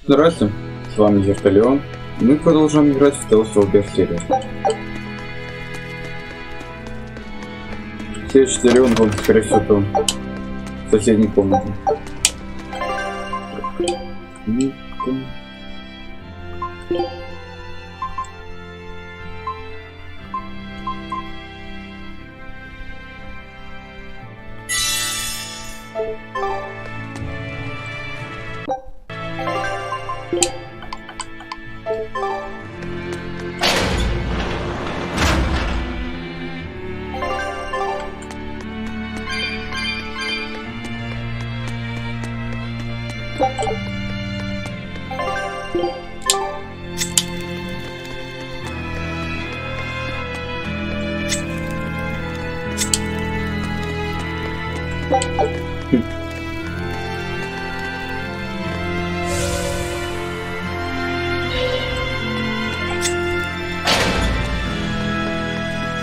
Здравствуйте, с вами Вертолеон, и мы продолжаем играть в Tales of Berseria. Следующий Леон будет, скорее всего, там в соседней комнате.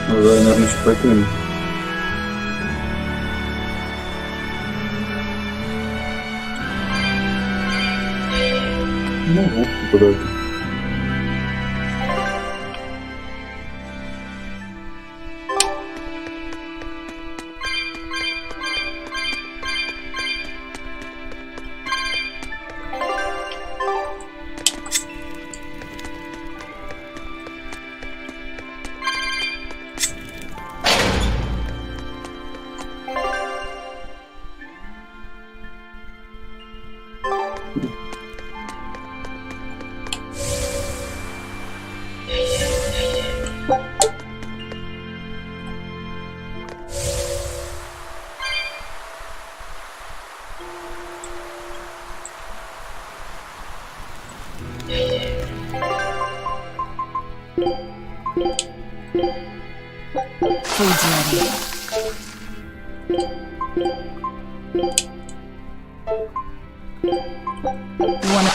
Давай, наверное, еще пойдем. Ну вот, куда это? Food's ready.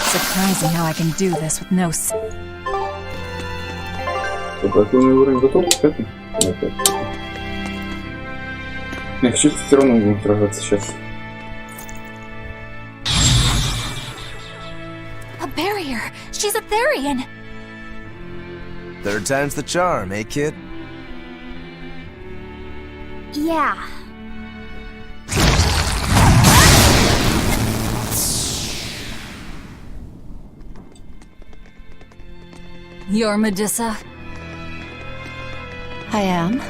Surprising how I can do this with no... Какой уровень готов? Пятый? Нет, пятый. Я хочу все равно будем сражаться сейчас. A barrier! She's a Therian! Third time's the charm, eh, kid? Yeah. You're Medusa? I am.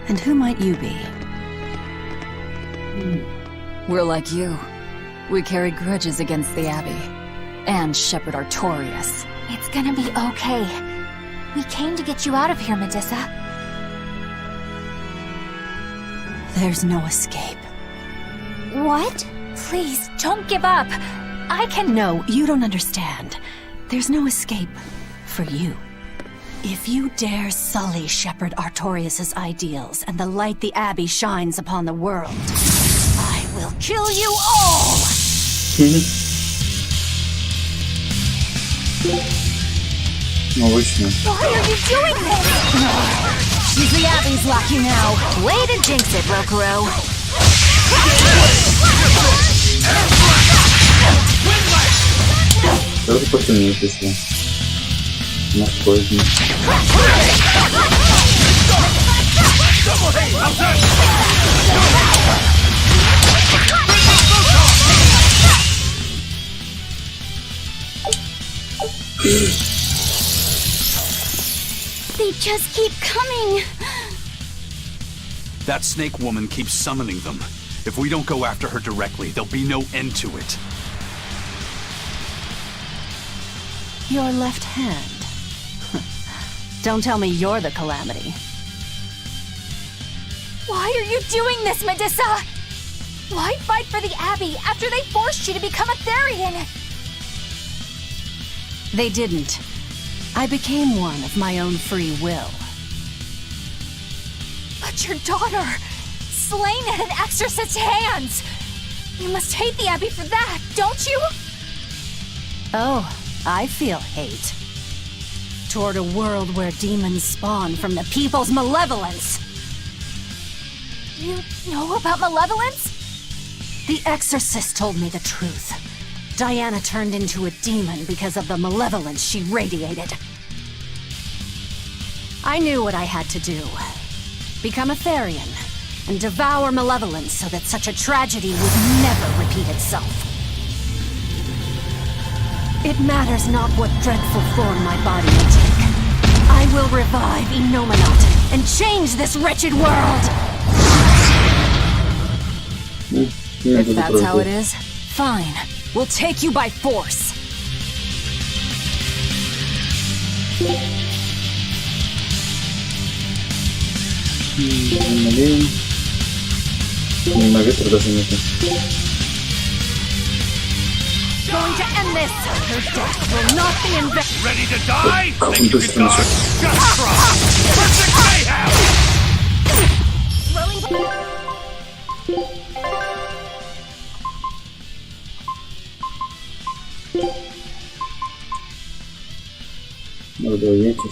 And who might you be? We're like you. We carry grudges against the Abbey. And Shepherd Artorias. It's gonna be okay. We came to get you out of here, Medusa. There's no escape. What? Please, don't give up. I can... No, you don't understand. There's no escape for you. If you dare sully Shepherd Artorias' ideals and the light the Abbey shines upon the world, I will kill you all! Обычно. Why are you doing this? She's the Abbey's lucky now. Way to jinx it, Rokuro. Сразу посильнее пришло. Морской из них. They just keep coming. That snake woman keeps summoning them. If we don't go after her directly, there'll be no end to it. Your left hand. Don't tell me you're the calamity. Why are you doing this, Medusa? Why fight for the Abbey after they forced you to become a Therian? They didn't. I became one of my own free will. But your daughter, slain at an exorcist's hands. You must hate the Abbey for that, don't you? Oh, I feel hate. Toward a world where demons spawn from the people's malevolence. You know about malevolence? The exorcist told me the truth. Diana turned into a demon because of the malevolence she radiated. I knew what I had to do. Become a Therian, and devour malevolence so that such a tragedy would never repeat itself. It matters not what dreadful form my body will take. I will revive Enominat and change this wretched world! If that's how it is, fine. We'll take you by force. На ветер даже нету. Going to end this! Her death will not be in vain! Ready to die? Как он Think you быстро can dodge? начал. Just try! Perfect mayhem! Надо ветер.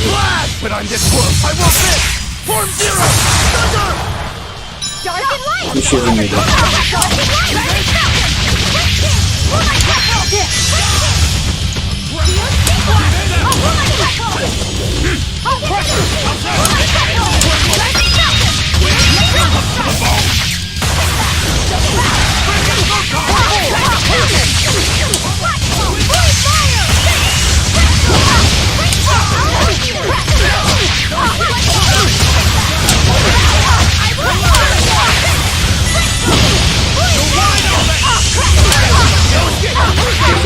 Glad, but on this world I will fit! Form zero! Thunder! Dark and light! Еще один ветер.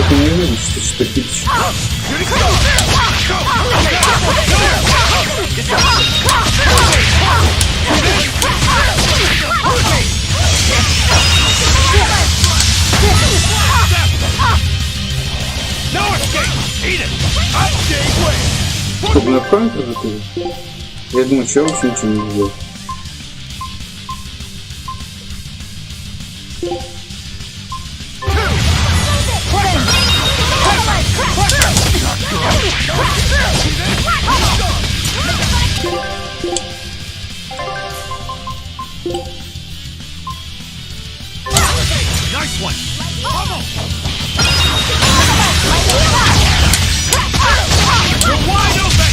Ты не видишь, что пить? Чтобы на кроме приготовить? Я думаю, что я вообще ничего не сделал. Nice one! You're wide open!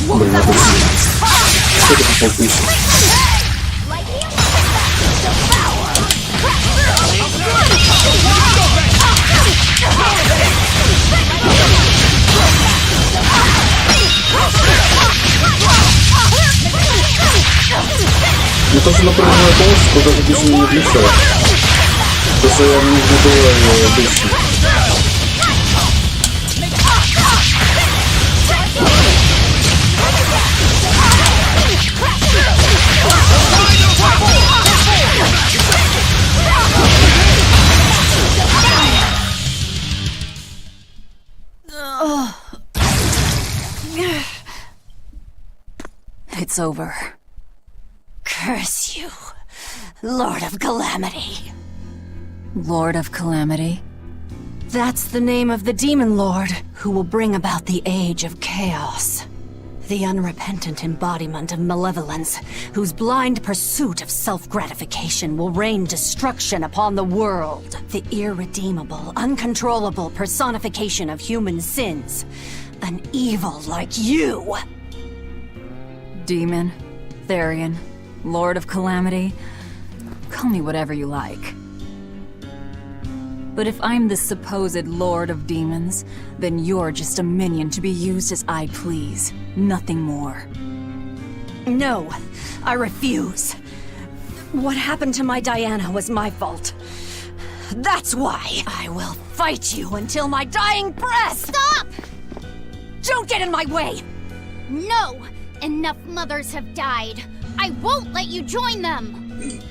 Блин, это что это попал пищу? Мне тоже напрямую помощь, что даже пищу не отличает. Потому что я не знаю обычно. It's over. Curse you, Lord of Calamity. Lord of Calamity? That's the name of the Demon Lord who will bring about the Age of Chaos. The unrepentant embodiment of malevolence, whose blind pursuit of self-gratification will rain destruction upon the world. The irredeemable, uncontrollable personification of human sins. An evil like you! Demon, Therian, Lord of Calamity. Call me whatever you like. But if I'm the supposed Lord of Demons, then you're just a minion to be used as I please. Nothing more. No, I refuse. What happened to my Diana was my fault. That's why I will fight you until my dying breath! Stop! Don't get in my way! No! Enough mothers have died. I won't let you join them!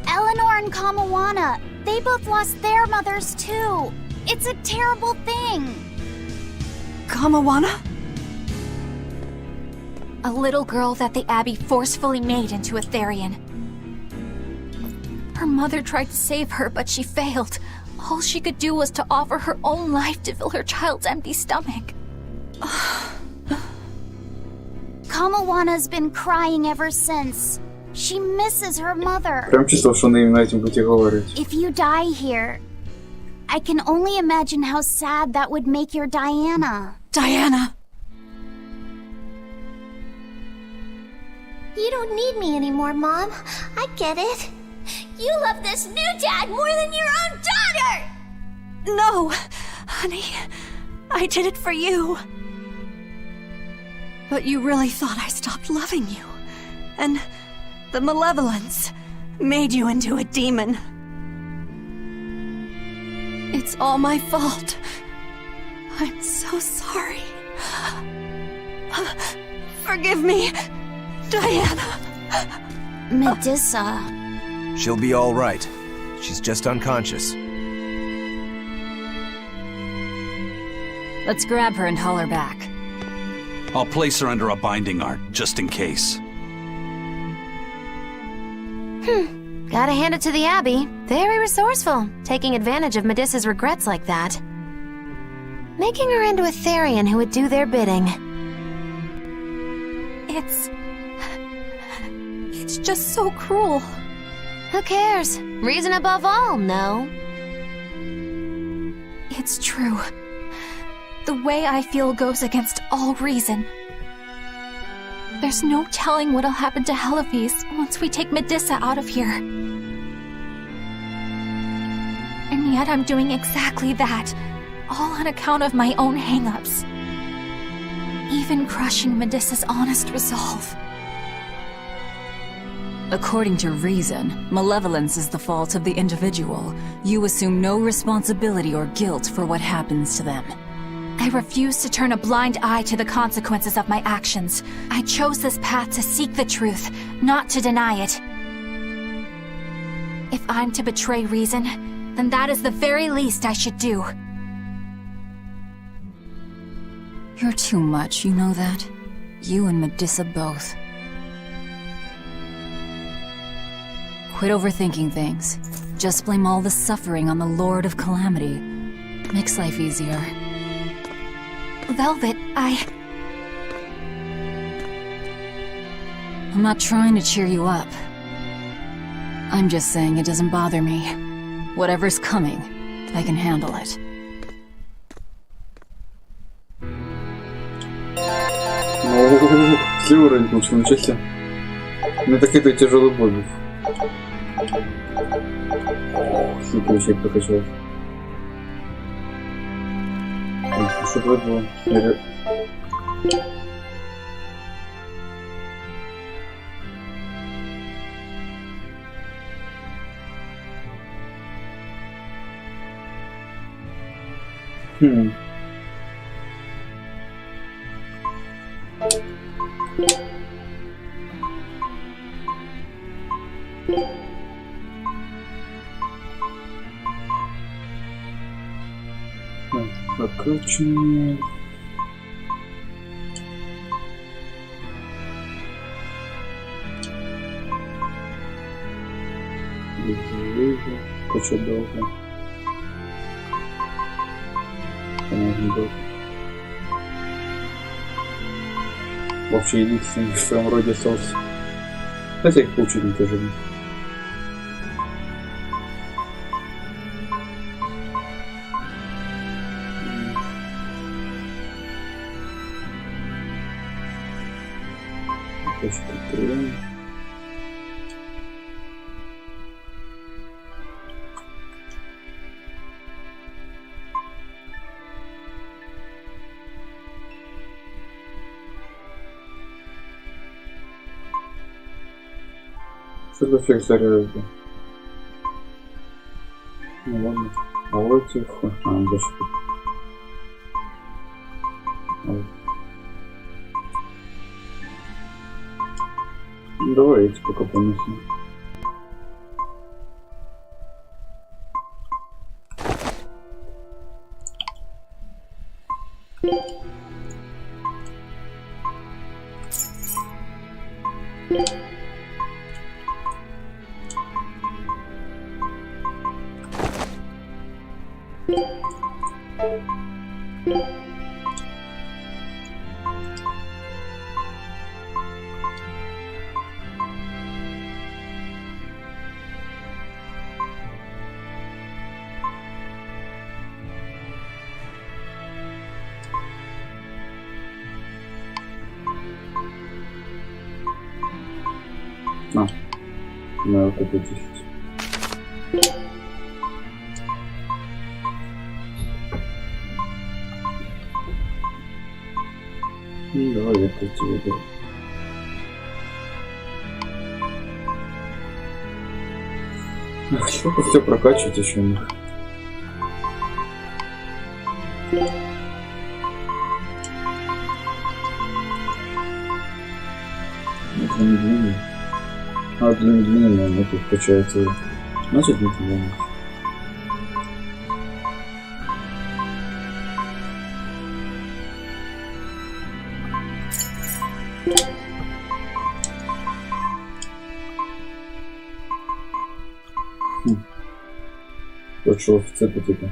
Eleanor and Kamawana, they both lost their mothers too. It's a terrible thing. Kamawana? A little girl that the Abbey forcefully made into a Therian. Her mother tried to save her, but she failed. All she could do was to offer her own life to fill her child's empty stomach. Kamawana's been crying ever since. She misses her mother. Прям чувствовал, что она именно этим будет говорить. If you die here, I can only imagine how sad that would make your Diana. Diana! You don't need me anymore, Mom. I get it. You love this new dad more than your own daughter! No! Honey, I did it for you. But you really thought I stopped loving you. And the malevolence made you into a demon. It's all my fault. I'm so sorry. Forgive me, Diana. Medusa. She'll be all right. She's just unconscious. Let's grab her and haul her back. I'll place her under a binding art, just in case. Gotta hand it to the Abbey. Very resourceful, taking advantage of Medusa's regrets like that. Making her into a Therian who would do their bidding. It's just so cruel. Who cares? Reason above all, no? It's true. The way I feel goes against all reason. There's no telling what'll happen to Heliphys once we take Medusa out of here. And yet I'm doing exactly that, all on account of my own hang-ups. Even crushing Medusa's honest resolve. According to reason, malevolence is the fault of the individual. You assume no responsibility or guilt for what happens to them. I refuse to turn a blind eye to the consequences of my actions. I chose this path to seek the truth, not to deny it. If I'm to betray reason, then that is the very least I should do. You're too much, you know that? You and Medusa both. Quit overthinking things. Just blame all the suffering on the Lord of Calamity. Makes life easier. Velvet, I'm not trying to cheer you up. I'm just saying it doesn't bother me. Whatever's coming, I can handle it. Ну, все уровень получил, ничего себе. Мне так это тяжелый бой. Хитрый вообще прокачал. Что-то было. Прокачивание. Качать долго. Конечно, долго. Вообще единственный в своем роде остался. Хотя их получить не тяжело. Что за эффект заряда? Ну ладно. А вот тихо. Зашли. Давай эти пока понесем. На. На вот это 10. Ну, давай это тебе дай. Ах, что-то все прокачивать еще у них. Это не длинный. А длинный, но тут качается. Значит, не длинный. Тот, что в цепи типа.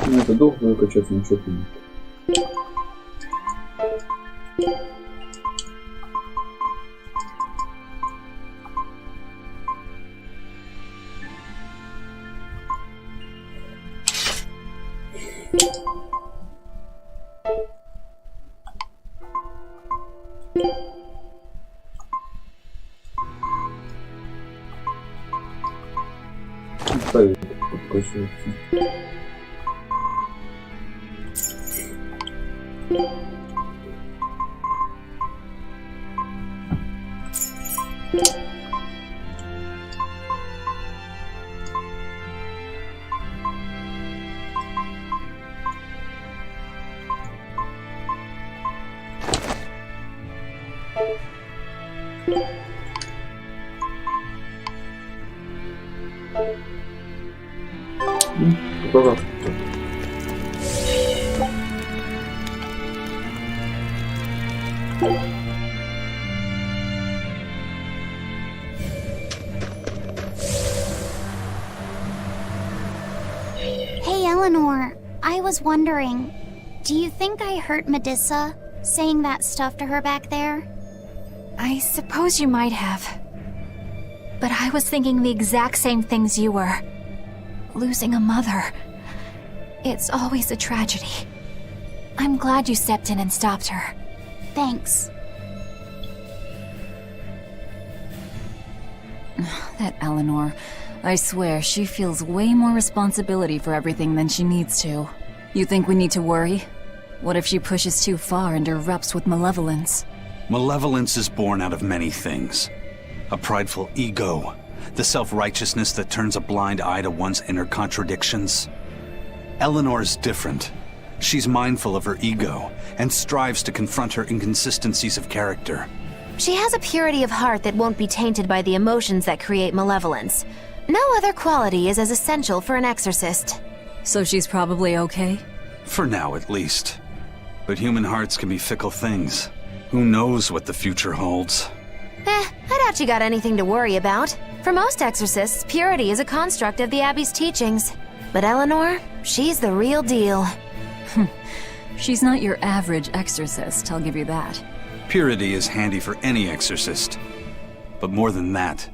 Ну, это долго выкачаться, ничего не. Ставить, подкачивается. Пожалуйста. Hey, Eleanor. I was wondering, do you think I hurt Medusa, saying that stuff to her back there? I suppose you might have. But I was thinking the exact same things you were. Losing a mother. It's always a tragedy. I'm glad you stepped in and stopped her. Thanks. That Eleanor. I swear, she feels way more responsibility for everything than she needs to. You think we need to worry? What if she pushes too far and erupts with malevolence? Malevolence is born out of many things. A prideful ego, the self-righteousness that turns a blind eye to one's inner contradictions. Eleanor's different. She's mindful of her ego, and strives to confront her inconsistencies of character. She has a purity of heart that won't be tainted by the emotions that create malevolence. No other quality is as essential for an exorcist. So she's probably okay? For now, at least. But human hearts can be fickle things. Who knows what the future holds? I doubt you got anything to worry about. For most exorcists, purity is a construct of the Abbey's teachings. But Eleanor, she's the real deal. She's not your average exorcist, I'll give you that. Purity is handy for any exorcist. But more than that,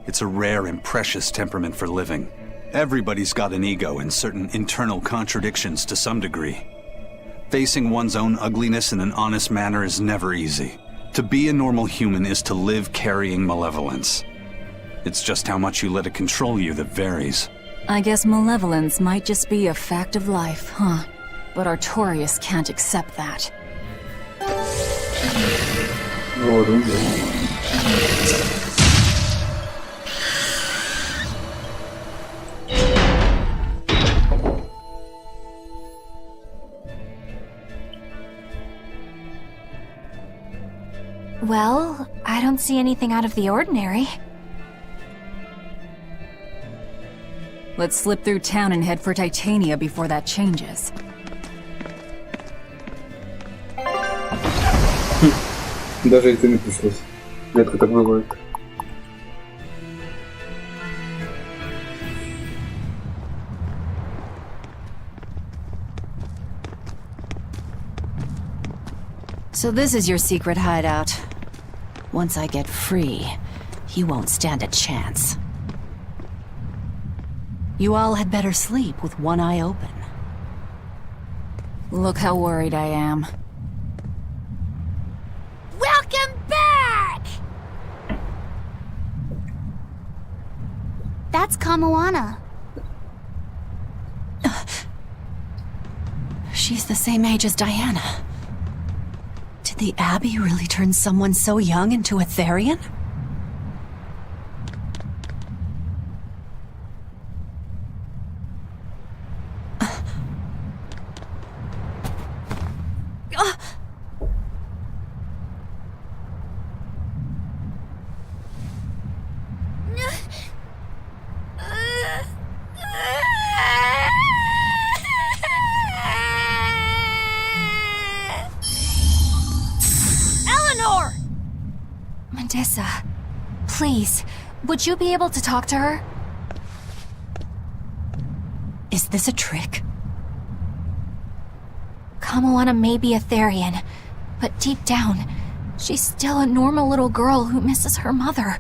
it's a rare and precious temperament for living. Everybody's got an ego and certain internal contradictions to some degree. Facing one's own ugliness in an honest manner is never easy. To be a normal human is to live carrying malevolence. It's just how much you let it control you that varies. I guess malevolence might just be a fact of life, huh? But Artorias can't accept that. Вот он здесь. Well, I don't see anything out of the ordinary. Let's slip through town and head for Titania before that changes. Даже это не пришлось. Редко так бывает. So this is your secret hideout. Once I get free, you won't stand a chance. You all had better sleep with one eye open. Look how worried I am. Welcome back! That's Kamoana. She's the same age as Diana. Did the Abbey really turn someone so young into a Therian? Medissa, please, would you be able to talk to her? Is this a trick? Kamoana may be a Therian, but deep down, she's still a normal little girl who misses her mother.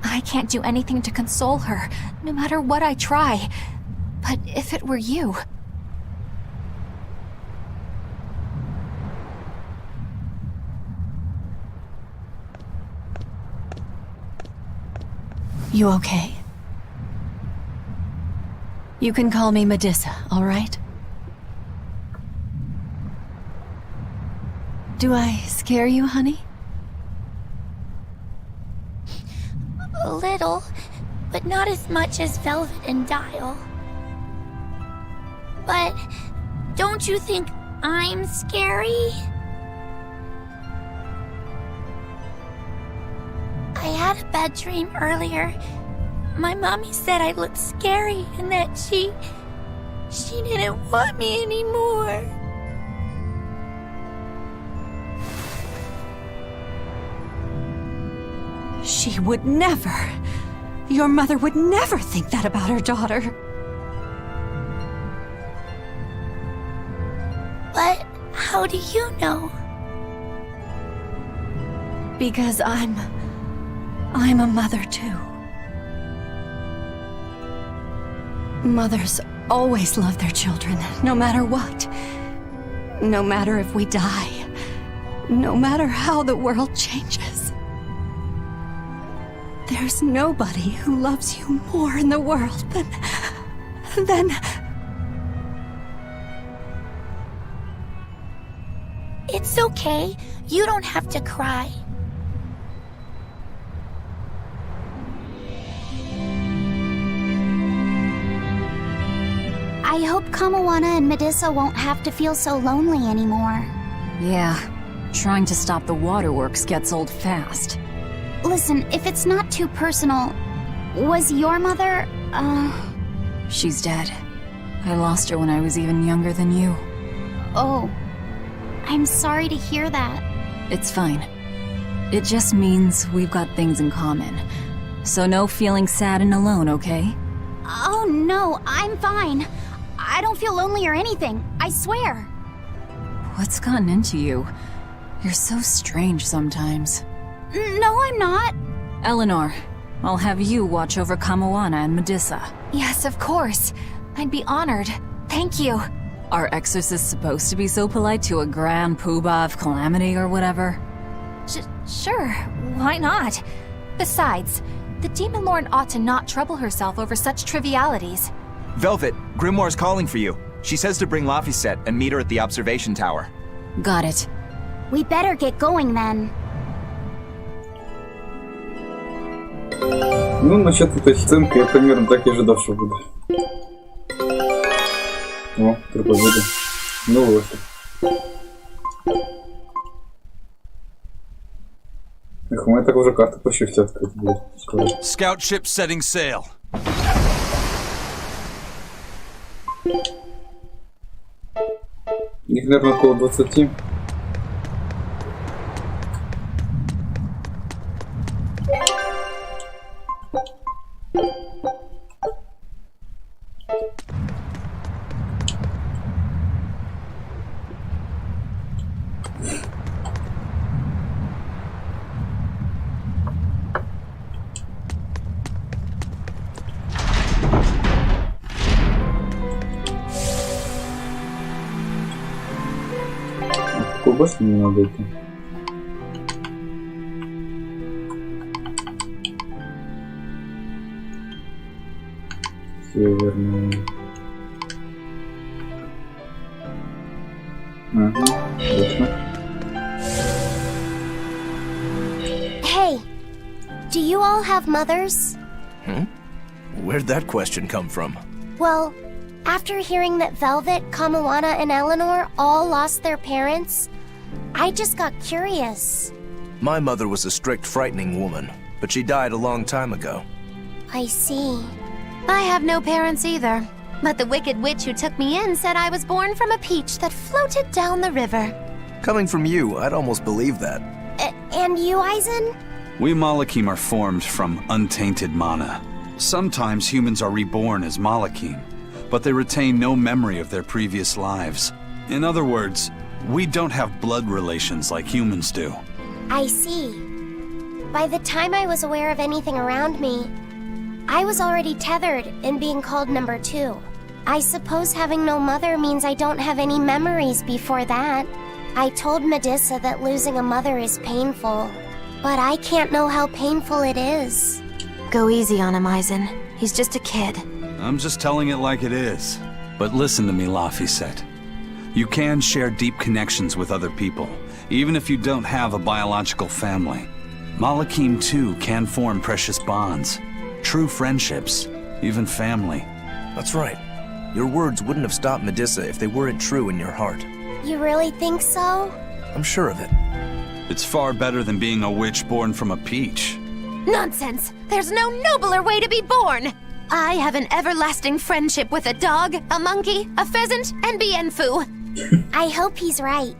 I can't do anything to console her, no matter what I try. But if it were you... You okay? You can call me Medissa, all right? Do I scare you, honey? A little, but not as much as Velvet and Dial. But don't you think I'm scary? I had a bad dream earlier. My mommy said I looked scary and that she didn't want me anymore. She would never. Your mother would never think that about her daughter. But how do you know? Because I'm a mother too. Mothers always love their children, no matter what. No matter if we die. No matter how the world changes. There's nobody who loves you more in the world than... It's okay. You don't have to cry. I hope Kamoana and Medissa won't have to feel so lonely anymore. Yeah, trying to stop the waterworks gets old fast. Listen, if it's not too personal, was your mother, She's dead. I lost her when I was even younger than you. Oh. I'm sorry to hear that. It's fine. It just means we've got things in common. So no feeling sad and alone, okay? Oh no, I'm fine. I don't feel lonely or anything, I swear. What's gotten into you? You're so strange sometimes. No, I'm not. Eleanor, I'll have you watch over Kamoana and Medissa. Yes, of course. I'd be honored. Thank you. Are exorcists supposed to be so polite to a grand poobah of calamity or whatever? Sure, why not? Besides, the Demon Lord ought to not trouble herself over such trivialities. Velvet, Grimoire's calling for you. She says to bring Laphicet and meet her at the observation tower. Got it. We better get going then. Ну, насчет этой сценки я примерно так и ожидал, что будет. О, проповеди. Ну вот. Эх, у меня так уже карта почти вся открыта будет. Scout ship setting sail. Их, наверное, около 20. Какой башни мне надо идти? Северная. Ага, точно. Hey, do you all have mothers? Where'd that question come from? Well, after hearing that Velvet, Kamawana, and Eleanor all lost their parents, I just got curious. My mother was a strict, frightening woman, but she died a long time ago. I see. I have no parents either. But the wicked witch who took me in said I was born from a peach that floated down the river. Coming from you, I'd almost believe that. And you, Aizen? We Malakim are formed from untainted mana. Sometimes humans are reborn as Malakim, but they retain no memory of their previous lives. In other words, we don't have blood relations like humans do. I see. By the time I was aware of anything around me, I was already tethered and being called number 2. I suppose having no mother means I don't have any memories before that. I told Medusa that losing a mother is painful, but I can't know how painful it is. Go easy on him, Aizen. He's just a kid. I'm just telling it like it is. But listen to me, Laphicet. You can share deep connections with other people, even if you don't have a biological family. Malakim, too, can form precious bonds. True friendships, even family. That's right. Your words wouldn't have stopped Medusa if they weren't true in your heart. You really think so? I'm sure of it. It's far better than being a witch born from a peach. Nonsense! There's no nobler way to be born! I have an everlasting friendship with a dog, a monkey, a pheasant, and Bienfu. I hope he's right.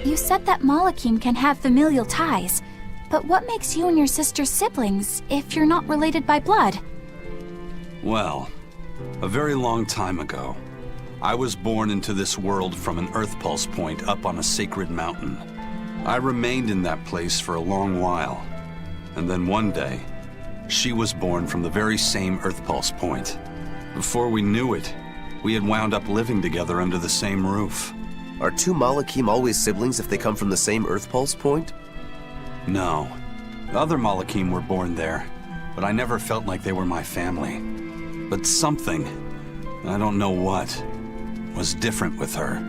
You said that Malakim can have familial ties, but what makes you and your sister siblings if you're not related by blood? Well, a very long time ago, I was born into this world from an Earth Pulse point up on a sacred mountain. I remained in that place for a long while, and then one day, she was born from the very same Earth Pulse point. Before we knew it, we had wound up living together under the same roof. Are two Malakim always siblings if they come from the same Earth Pulse point? No. Other Malakim were born there, but I never felt like they were my family. But something, I don't know what, was different with her.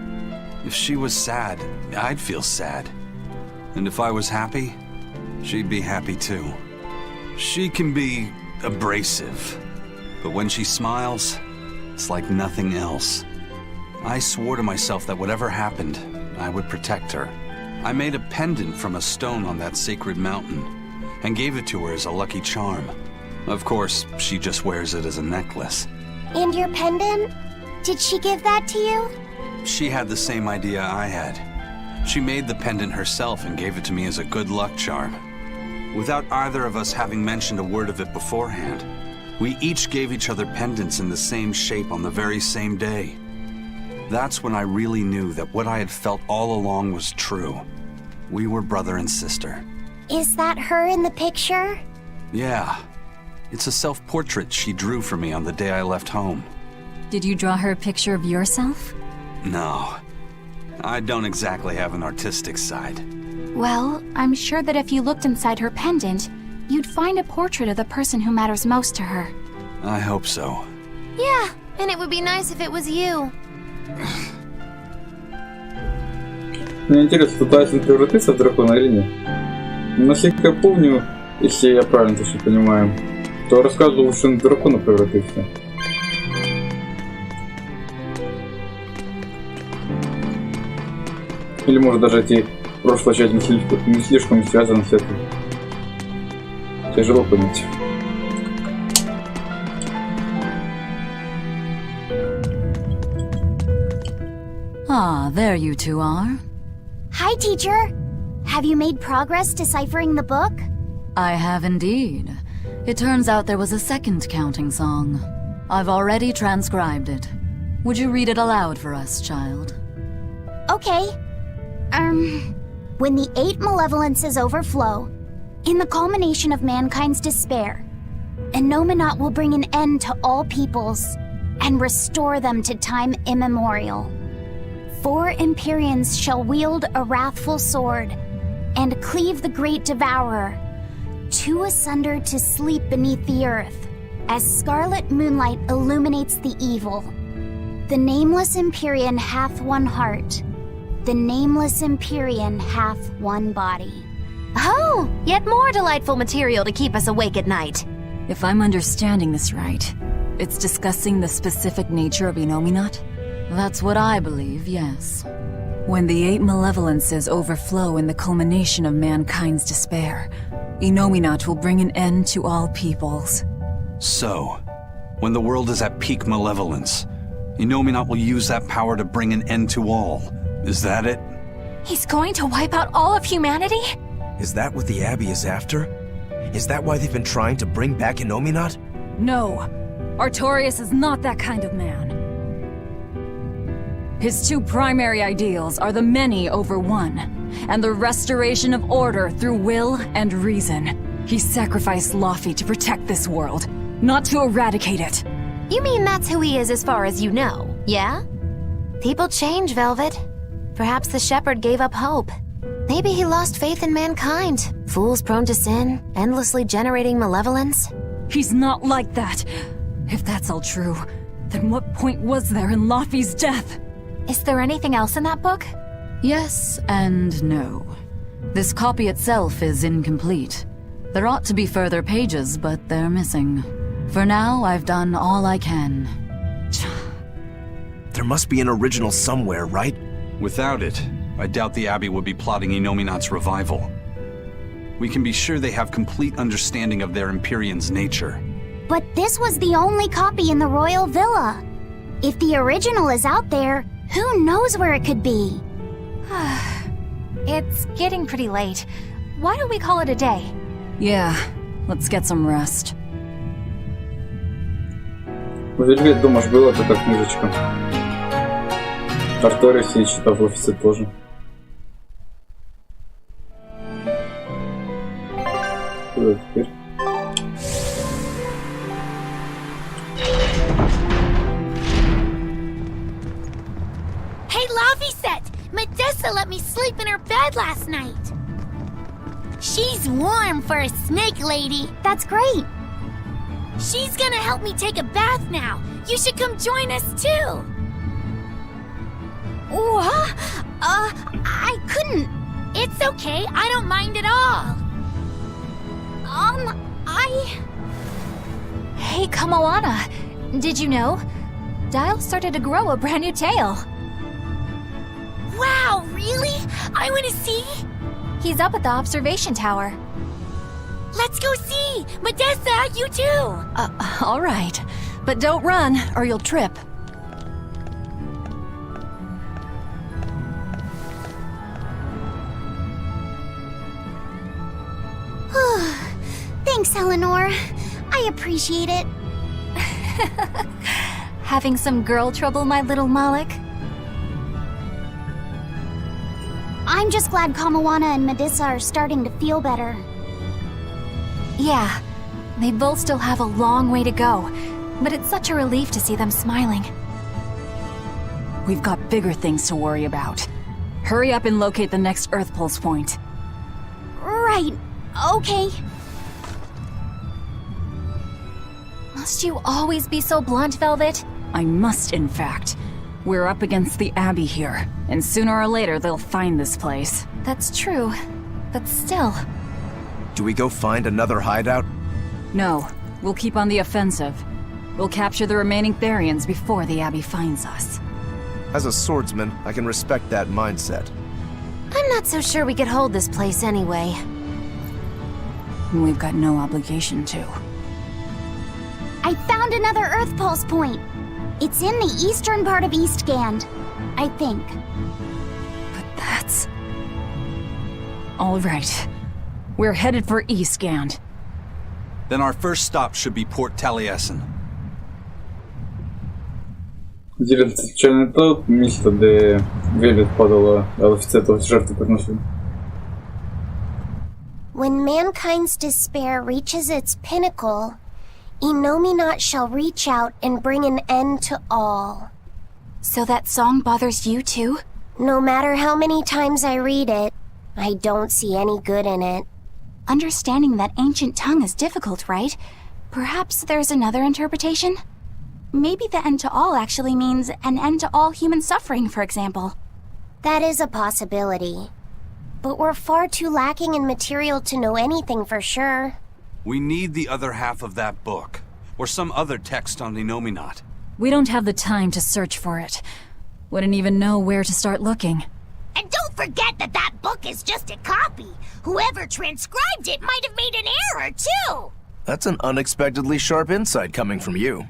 If she was sad, I'd feel sad. And if I was happy, she'd be happy too. She can be abrasive, but when she smiles, it's like nothing else. I swore to myself that whatever happened, I would protect her. I made a pendant from a stone on that sacred mountain, and gave it to her as a lucky charm. Of course, she just wears it as a necklace. And your pendant? Did she give that to you? She had the same idea I had. She made the pendant herself and gave it to me as a good luck charm. Without either of us having mentioned a word of it beforehand, we each gave each other pendants in the same shape on the very same day. That's when I really knew that what I had felt all along was true. We were brother and sister. Is that her in the picture? Yeah. It's a self-portrait she drew for me on the day I left home. Did you draw her a picture of yourself? No. I don't exactly have an artistic side. Well, I'm sure that if you looked inside her pendant, you'd find a portrait of the person who matters most to her. I hope so. Yeah, and it would be nice if it was you. Мне интересно, пытается он превратиться в дракона или нет? Насколько я помню, если я правильно это все понимаю, то рассказывал, что он в дракона превратится. Или может даже эти прошлая часть не слишком связаны с этим. Тяжело понять. Ah, there you two are. Hi, teacher! Have you made progress deciphering the book? I have indeed. It turns out there was a second counting song. I've already transcribed it. Would you read it aloud for us, child? Okay. When the 8 malevolences overflow, in the culmination of mankind's despair, Innominat will bring an end to all peoples and restore them to time immemorial. 4 Empyreans shall wield a wrathful sword and cleave the great devourer, 2 asunder to sleep beneath the earth, as scarlet moonlight illuminates the evil. The nameless Empyrean hath one heart. The nameless Empyrean hath one body. Oh, yet more delightful material to keep us awake at night. If I'm understanding this right, it's discussing the specific nature of Innominat? That's what I believe, yes. When the 8 malevolences overflow in the culmination of mankind's despair, Innominat will bring an end to all peoples. So, when the world is at peak malevolence, Innominat will use that power to bring an end to all. Is that it? He's going to wipe out all of humanity? Is that what the Abbey is after? Is that why they've been trying to bring back Innominat? No, Artorias is not that kind of man. His 2 primary ideals are the many over one, and the restoration of order through will and reason. He sacrificed Laufey to protect this world, not to eradicate it. You mean that's who he is as far as you know, yeah? People change, Velvet. Perhaps the shepherd gave up hope. Maybe he lost faith in mankind. Fools prone to sin, endlessly generating malevolence. He's not like that. If that's all true, then what point was there in Laufey's death? Is there anything else in that book? Yes and no. This copy itself is incomplete. There ought to be further pages, but they're missing. For now, I've done all I can. There must be an original somewhere, right? Without it, I doubt the Abbey would be plotting Innominat's revival. We can be sure they have complete understanding of their Empyrean's nature. But this was the only copy in the royal villa. If the original is out there, who knows where it could be? It's getting pretty late. Why don't we call it a day? Yeah, let's get some rest. В Вельвет, думаешь, была-то как книжечка. Арторис я читал в офисе тоже. Куда теперь? Hey, Laufey, Medessa let me sleep in her bed last night. She's warm for a snake lady. That's great. She's gonna help me take a bath now. You should come join us too. What? I couldn't. It's okay. I don't mind at all. Hey, Kamoana. Did you know? Dial started to grow a brand new tail. Wow, really? I want to see. He's up at the observation tower. Let's go see. Medessa, you too. All right. But don't run, or you'll trip. Thanks, Eleanor. I appreciate it. Having some girl trouble, my little Malik? I'm just glad Kamawana and Medusa are starting to feel better. Yeah, they both still have a long way to go, but it's such a relief to see them smiling. We've got bigger things to worry about. Hurry up and locate the next Earth Pulse point. Right, okay. Must you always be so blunt, Velvet? I must, in fact. We're up against the Abbey here, and sooner or later they'll find this place. That's true, but still. Do we go find another hideout? No, we'll keep on the offensive. We'll capture the remaining Therians before the Abbey finds us. As a swordsman, I can respect that mindset. I'm not so sure we could hold this place anyway. We've got no obligation to. I found another Earth Pulse point. It's in the eastern part of Eastgand, I think. But that's... All right. We're headed for Eastgand. Then our first stop should be Port Taliesin. Интересно, случайно то место, где Велет падала, а офицер жертву приносил? When mankind's despair reaches its pinnacle, Innominat shall reach out and bring an end to all. So that song bothers you too? No matter how many times I read it, I don't see any good in it. Understanding that ancient tongue is difficult, right? Perhaps there's another interpretation? Maybe the end to all actually means an end to all human suffering, for example. That is a possibility. But we're far too lacking in material to know anything for sure. We need the other half of that book, or some other text on Innominat. We don't have the time to search for it. Wouldn't even know where to start looking. And don't forget that that book is just a copy. Whoever transcribed it might have made an error, too. That's an unexpectedly sharp insight coming from you.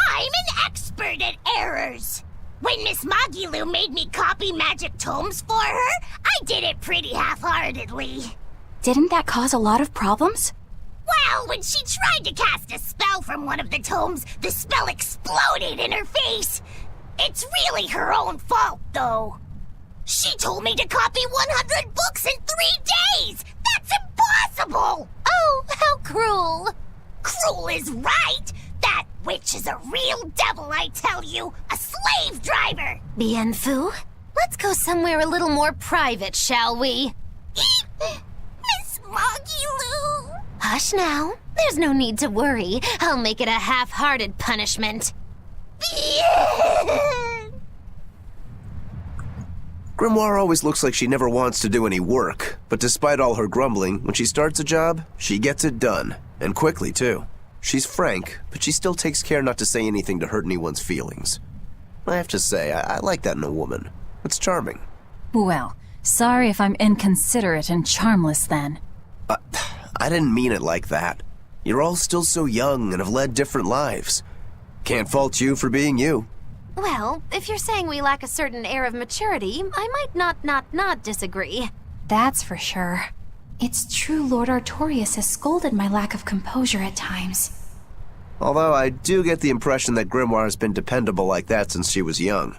I'm an expert at errors. When Miss Magilu made me copy magic tomes for her, I did it pretty half-heartedly. Didn't that cause a lot of problems? Well, when she tried to cast a spell from one of the tomes, the spell exploded in her face. It's really her own fault, though. She told me to copy 100 books in 3 days! That's impossible! Oh, how cruel! Cruel is right! That witch is a real devil, I tell you! A slave driver! Bien Phu, let's go somewhere a little more private, shall we? Miss Magilu! Hush now. There's no need to worry. I'll make it a half-hearted punishment. Grimoire always looks like she never wants to do any work, but despite all her grumbling, when she starts a job, she gets it done. And quickly, too. She's frank, but she still takes care not to say anything to hurt anyone's feelings. I have to say, I like that in a woman. It's charming. Well, sorry if I'm inconsiderate and charmless then. I didn't mean it like that. You're all still so young and have led different lives. Can't fault you for being you. Well, if you're saying we lack a certain air of maturity, I might not disagree. That's for sure. It's true Lord Artorius has scolded my lack of composure at times. Although I do get the impression that Grimoire has been dependable like that since she was young.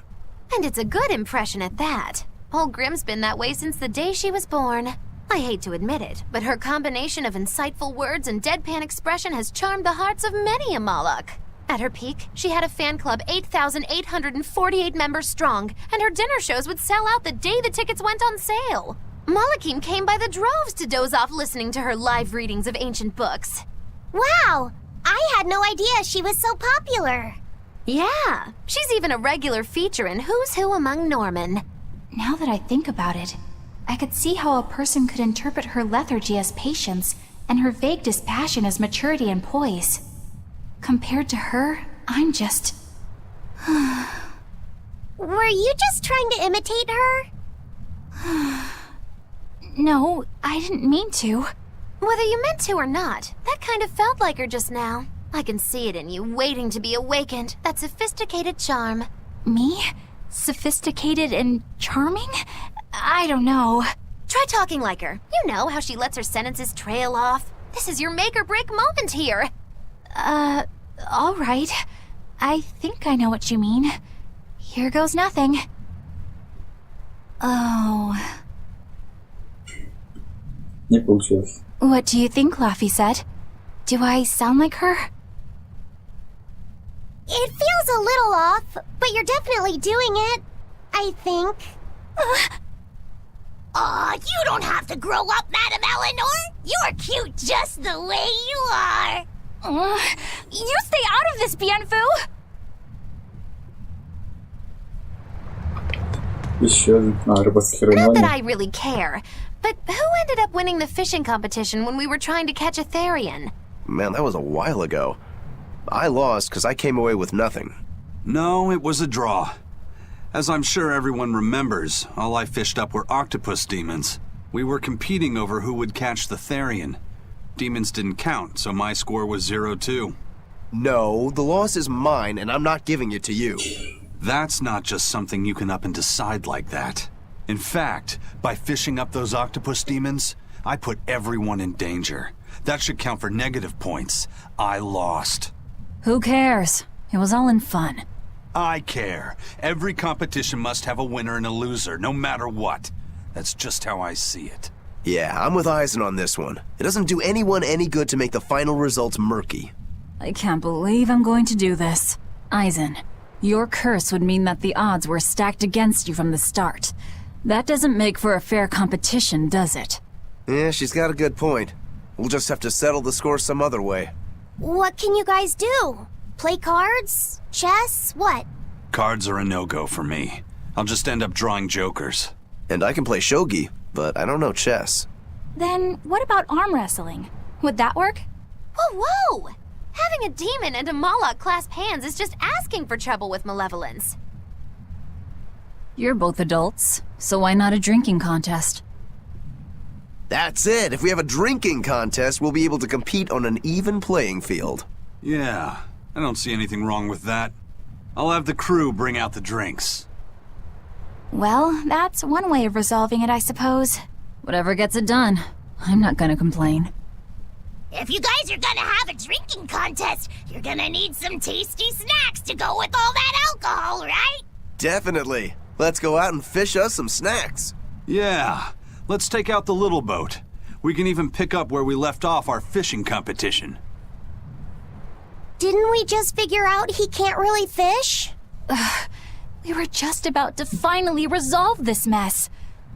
And it's a good impression at that. Old Grim's been that way since the day she was born. I hate to admit it, but her combination of insightful words and deadpan expression has charmed the hearts of many a Moloch. At her peak, she had a fan club 8,848 members strong, and her dinner shows would sell out the day the tickets went on sale. Molochim came by the droves to doze off listening to her live readings of ancient books. Wow! I had no idea she was so popular. Yeah, she's even a regular feature in Who's Who Among Norman. Now that I think about it, I could see how a person could interpret her lethargy as patience and her vague dispassion as maturity and poise. Compared to her, I'm just... Were you just trying to imitate her? No, I didn't mean to. Whether you meant to or not, that kind of felt like her just now. I can see it in you, waiting to be awakened, that sophisticated charm. Me? Sophisticated and charming? I don't know. Try talking like her. You know how she lets her sentences trail off. This is your make-or-break moment here. All right. I think I know what you mean. Here goes nothing. Oh, Не получилось. What do you think Laffy said? Do I sound like her? It feels a little off, but you're definitely doing it. I think. Aw, you don't have to grow up, Madam Eleanor. You're cute just the way you are. You stay out of this, Bienfu! Еще один. Рыбацкий Not that район. I really care, but who ended up winning the fishing competition when we were trying to catch a Therian? Man, that was a while ago. I lost because I came away with nothing. No, it was a draw. As I'm sure everyone remembers, all I fished up were octopus demons. We were competing over who would catch the Therian. Demons didn't count, so my score was 0-2. No, the loss is mine, and I'm not giving it to you. That's not just something you can up and decide like that. In fact, by fishing up those octopus demons, I put everyone in danger. That should count for negative points. I lost. Who cares? It was all in fun. I care. Every competition must have a winner and a loser, no matter what. That's just how I see it. Yeah, I'm with Eisen on this one. It doesn't do anyone any good to make the final results murky. I can't believe I'm going to do this. Eisen, your curse would mean that the odds were stacked against you from the start. That doesn't make for a fair competition, does it? Yeah, she's got a good point. We'll just have to settle the score some other way. What can you guys do? Play cards? Chess? What? Cards are a no-go for me. I'll just end up drawing jokers. And I can play shogi, but I don't know chess. Then what about arm wrestling? Would that work? Whoa, whoa! Having a demon and a Moloch clasp hands is just asking for trouble with malevolence. You're both adults, so why not a drinking contest? That's it! If we have a drinking contest, we'll be able to compete on an even playing field. Yeah, I don't see anything wrong with that. I'll have the crew bring out the drinks. Well, that's one way of resolving it, I suppose. Whatever gets it done. I'm not gonna complain. If you guys are gonna have a drinking contest, you're gonna need some tasty snacks to go with all that alcohol, right? Definitely. Let's go out and fish us some snacks. Yeah, let's take out the little boat. We can even pick up where we left off our fishing competition. Didn't we just figure out he can't really fish? We were just about to finally resolve this mess.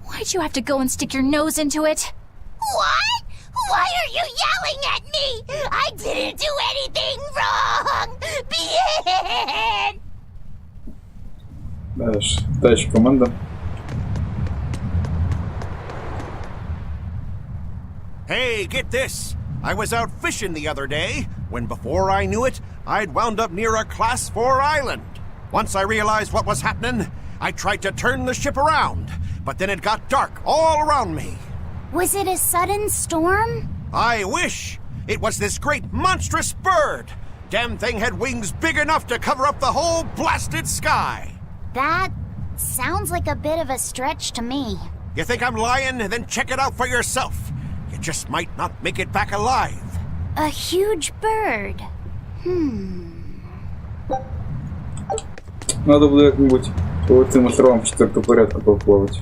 Why'd you have to go and stick your nose into it? What? Why are you yelling at me? I didn't do anything wrong! Bien! Дальше команда. Hey, get this! I was out fishing the other day, when before I knew it, I'd wound up near a Class 4 island. Once I realized what was happening, I tried to turn the ship around, but then it got dark all around me. Was it a sudden storm? I wish! It was this great monstrous bird! Damn thing had wings big enough to cover up the whole blasted sky! That sounds like a bit of a stretch to me. You think I'm lying? Then check it out for yourself. You just might not make it back alive. A huge bird. Надо было как-нибудь по этим островам 4-го порядка поплавать.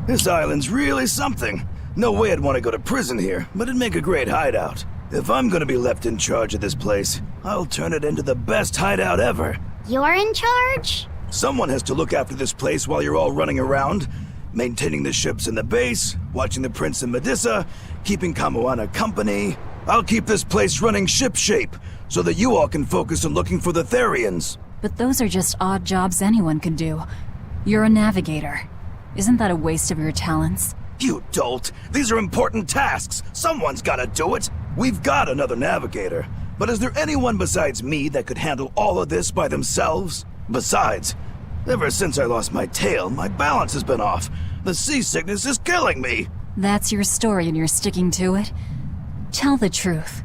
This island's really something. No way I'd want to go to prison here, but it'd make a great hideout. If I'm gonna be left in charge of this place, I'll turn it into the best hideout ever. You're in charge? Someone has to look after this place while you're all running around, maintaining the ships in the base, watching the Prince and Medusa, keeping Kamoana company. I'll keep this place running ship-shape, so that you all can focus on looking for the Therians. But those are just odd jobs anyone could do. You're a navigator. Isn't that a waste of your talents? You dolt! These are important tasks! Someone's gotta do it! We've got another navigator, but is there anyone besides me that could handle all of this by themselves? Besides, ever since I lost my tail, my balance has been off. The seasickness is killing me! That's your story and you're sticking to it? Tell the truth.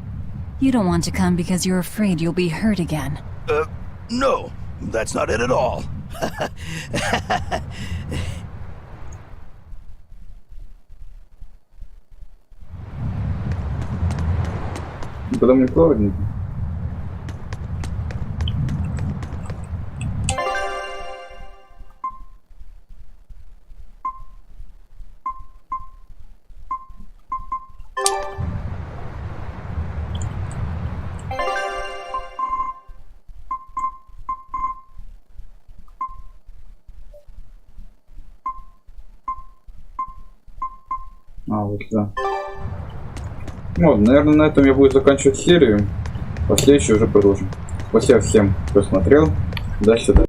You don't want to come because you're afraid you'll be hurt again. No, that's not it at all. Потом не плавать. вот да. Вот, наверное, на этом я буду заканчивать серию. Последующую уже продолжим. Спасибо всем, кто смотрел. До свидания.